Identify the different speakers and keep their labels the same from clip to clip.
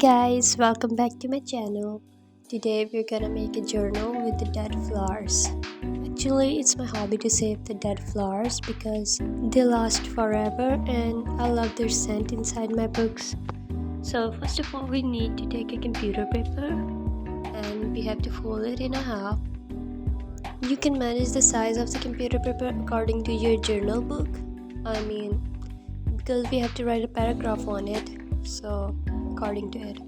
Speaker 1: guys, welcome back to my channel. Today we're gonna make a journal with the dead flowers. Actually, it's my hobby to save the dead flowers because they last forever and I love their scent inside my books. So first of all, we need to take a computer paper and we have to fold it in a half. You can manage the size of the computer paper according to your journal book. Because we have to write a paragraph on it, so according to it.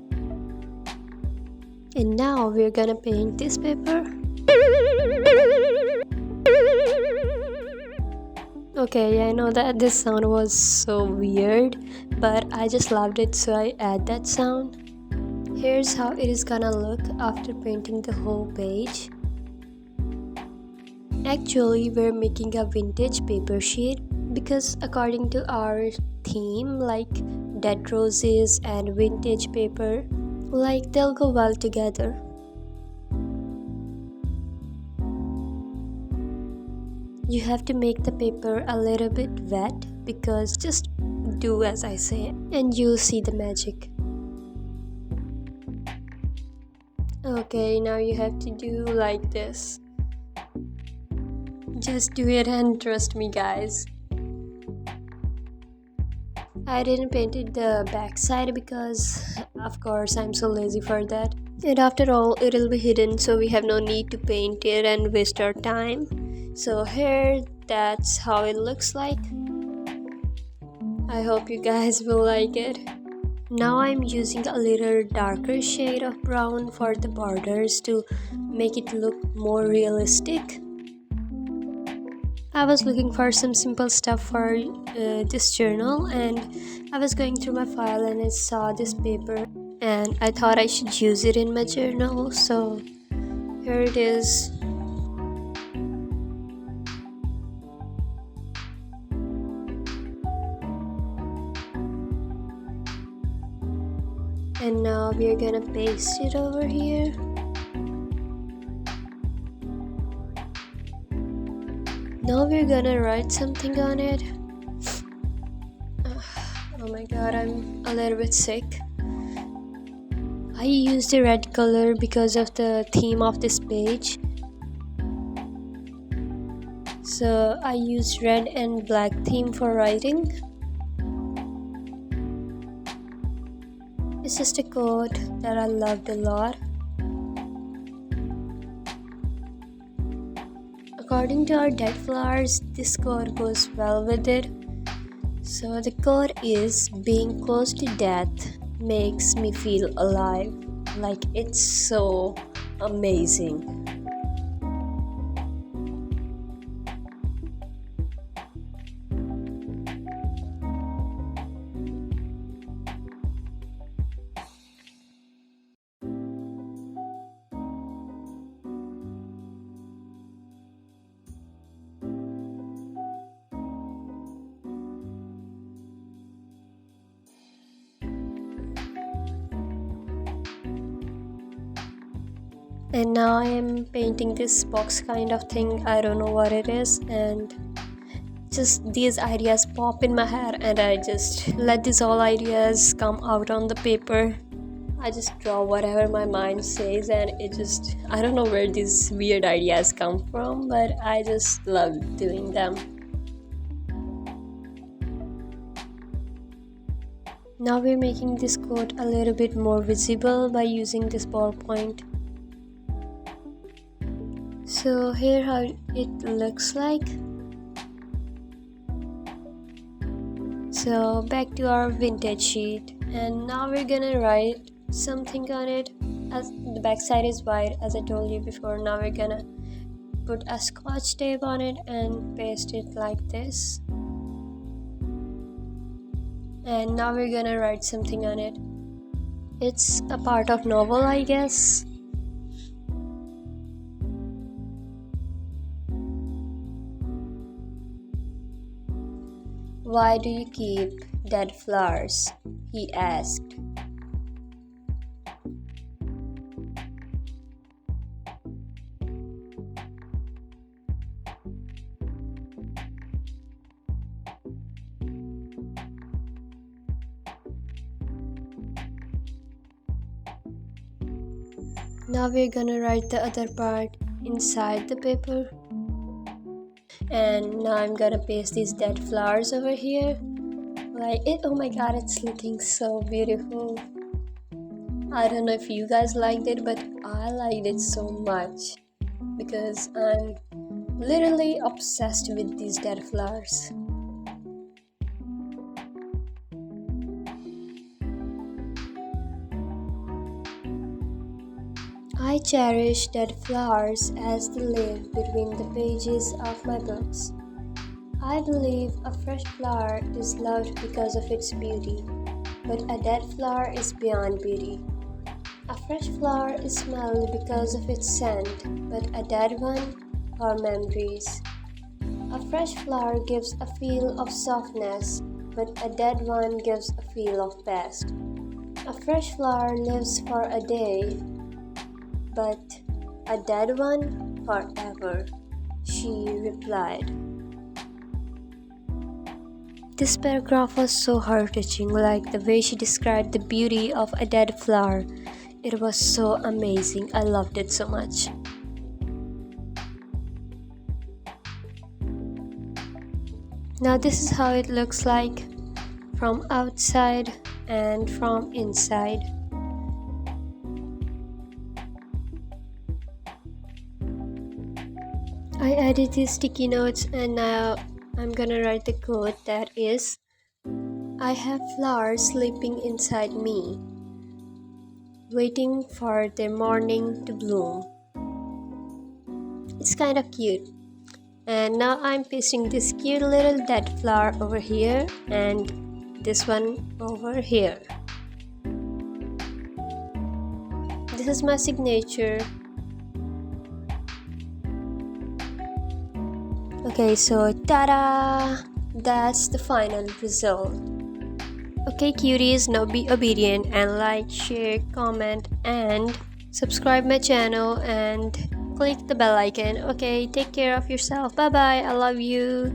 Speaker 1: And now we're gonna paint this paper. Okay, I know that this sound was so weird, but I just loved it, so I add that sound. Here's how it is gonna look after painting the whole page. Actually, we're making a vintage paper sheet because according to our theme, like dead roses and vintage paper, like they'll go well together. You have to make the paper a little bit wet because just do as I say and you'll see the magic. Okay, now you have to do like this. Just do it and trust me, guys. I didn't paint it the back side because of course I'm so lazy for that. And after all, it'll be hidden, so we have no need to paint it and waste our time. So here, that's how it looks like. I hope you guys will like it. Now I'm using a little darker shade of brown for the borders to make it look more realistic. I was looking for some simple stuff for this journal, and I was going through my file and I saw this paper and I thought I should use it in my journal, so here it is. And now we're gonna paste it over here. Now we're gonna write something on it. Oh my god, I'm a little bit sick. I used the red color because of the theme of this page. So I used red and black theme for writing. It's just a quote that I loved a lot. According to our dead flowers, this quote goes well with it. So the quote is, being close to death makes me feel alive. Like, it's so amazing. And now I am painting this box kind of thing. I don't know what it is, and just these ideas pop in my head and I just let these all ideas come out on the paper. I just draw whatever my mind says, and I don't know where these weird ideas come from, but I just love doing them. Now we're making this quote a little bit more visible by using this ballpoint. So here how it looks like. So back to our vintage sheet, and now we're gonna write something on it. As the back side is white, as I told you before. Now we're gonna put a scotch tape on it and paste it like this. And now we're gonna write something on it. It's a part of novel, I guess. Why do you keep dead flowers? He asked. Now we're gonna write the other part inside the paper. And now I'm gonna paste these dead flowers over here. Like it, oh my god, it's looking so beautiful. I don't know if you guys liked it, but I liked it so much because I'm literally obsessed with these dead flowers. I cherish dead flowers as they live between the pages of my books. I believe a fresh flower is loved because of its beauty, but a dead flower is beyond beauty. A fresh flower is smelled because of its scent, but a dead one for memories. A fresh flower gives a feel of softness, but a dead one gives a feel of past. A fresh flower lives for a day, but a dead one forever, she replied. This paragraph was so heart-touching, like the way she described the beauty of a dead flower. It was so amazing. I loved it so much. Now this is how it looks like from outside and from inside. I added these sticky notes and now I'm gonna write the quote that is, I have flowers sleeping inside me, waiting for their morning to bloom. It's kind of cute. And now I'm pasting this cute little dead flower over here and this one over here. This is my signature. Okay, so ta-da! That's the final result. Okay, cuties, now be obedient and like, share, comment, and subscribe my channel and click the bell icon. Okay, take care of yourself. Bye bye. I love you.